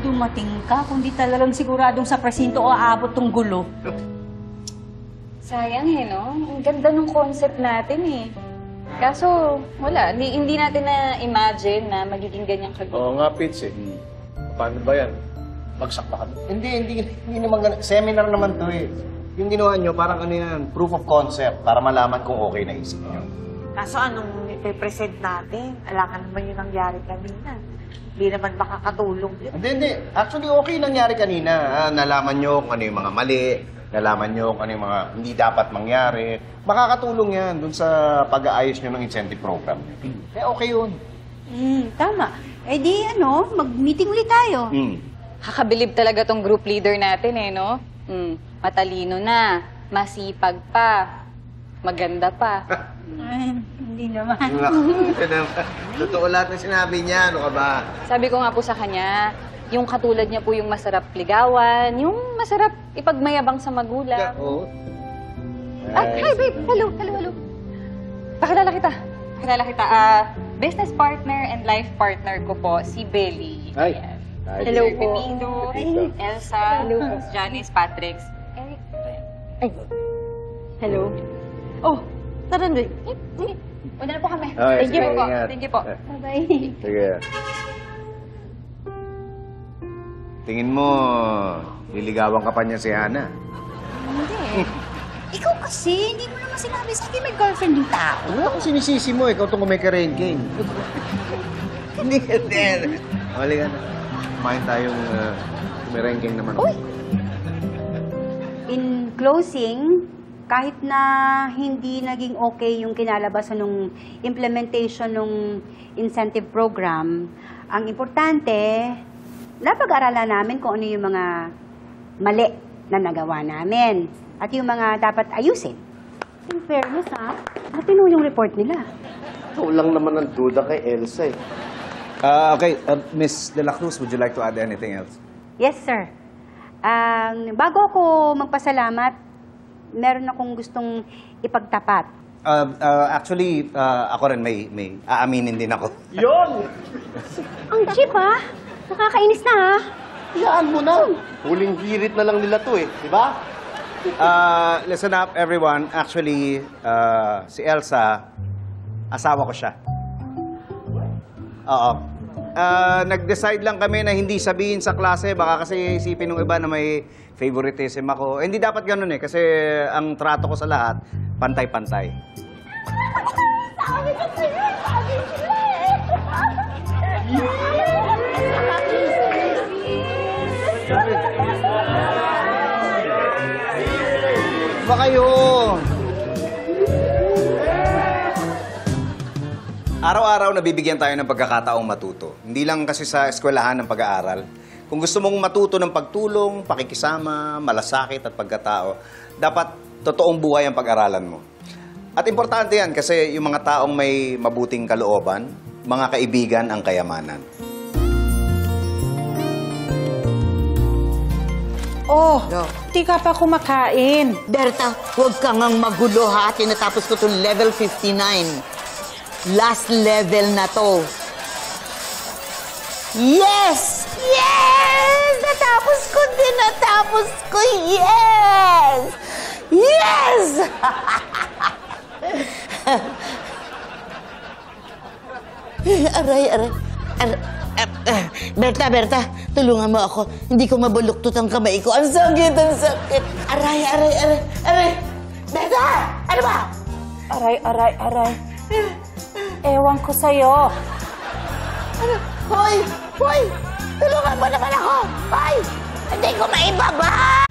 dumating ka, kundi talagang siguradong sa presinto o aabot tong gulo. Sayang no? Ang ganda ng concept natin eh. Kaso, wala. Hindi natin na-imagine na magiging ganyang kagulo. Oo nga, Pits eh. Paano ba yan? Bagsak ba kami? Hindi naman ganun. Seminar naman to eh. Yung ginawa nyo, parang ano yan, proof of concept para malaman kung okay na isip nyo. Kaso anong ipipresent natin? Alangan naman yung nangyari kanina. Hindi naman makakatulong yun. Hindi. Actually, okay nangyari kanina. Nalaman nyo kung ano yung mga mali, nalaman nyo kung ano yung mga hindi dapat mangyari. Makakatulong yan dun sa pag-aayos nyo ng incentive program. Kaya okay yun. Tama. Eh di mag-meeting ulit tayo. Kakabilib talaga tong group leader natin no? Matalino na, masipag pa, maganda pa. Ay, hindi naman. Totoo lahat ng sinabi niya. Ano ka ba? Sabi ko nga po sa kanya, yung katulad niya po yung masarap ligawan, yung masarap ipagmayabang sa magulang. Oo. Hi babe! Hello. Pakilala kita. Business partner and life partner ko po, si Belly. Ay. Hello po. Pepito, Elsa, Janice, Patrick, Eric. Ay. Hello. Oh, tara na. Una na po kami. Okay, Thank you po. ingat. Thank you po. Bye-bye. Sige. Tingin mo, liligawan ka pa niya si Hana? Hindi. Ikaw kasi, hindi mo naman sinabi sa akin may girlfriend yung tao. Ano ako sinisisi mo? Ikaw itong kumikarengking. Hindi ka din. Mali ka na. Kumain tayong kumirengking naman. Uy! In closing, kahit na hindi naging okay yung kinalabasan ng implementation ng incentive program, ang importante, napag-aralan namin kung ano yung mga mali na nagawa namin at yung mga dapat ayusin. In fairness, matino yung report nila. Ikaw lang naman ang duda kay Elsa eh. Okay, Miss De La Cruz, would you like to add anything else? Yes, sir. Bago ako magpasalamat, meron akong gustong ipagtapat. Actually, ako rin may aaminin din ako. Yon! Ang cheap, nakakainis na, Iyaan mo na. Huling hirit na lang nila to eh. Diba? Listen up, everyone. Actually, si Elsa, asawa ko siya. Oo. Nag-decide lang kami na hindi sabihin sa klase. Baka kasi isipin ng iba na may favoritism ako. Hindi dapat ganun eh. Kasi ang trato ko sa lahat, pantay-pantay. Ba kayo? Araw-araw nabibigyan tayo ng pagkakataong matuto. Hindi lang kasi sa eskwelahan ng pag-aaral. Kung gusto mong matuto ng pagtulong, pakikisama, malasakit at pagkatao, dapat totoong buhay ang pag-aralan mo. At importante yan kasi yung mga taong may mabuting kalooban, mga kaibigan ang kayamanan. Oh, di ka pa kumakain. Berta, huwag ka ngang magulo ha. Tinatapos ko itong level 59. Last level na to. Yes! Yes! Natapos ko! Yes! Yes! Aray. Berta, tulungan mo ako. Hindi ko mabuluktot ang kamay ko. Ang sakit. Aray. Berta! Ano ba? Aray. Ewan ko sa'yo. Hoy! Tulungan mo naman ako! Hoy! Hindi ko maibaba!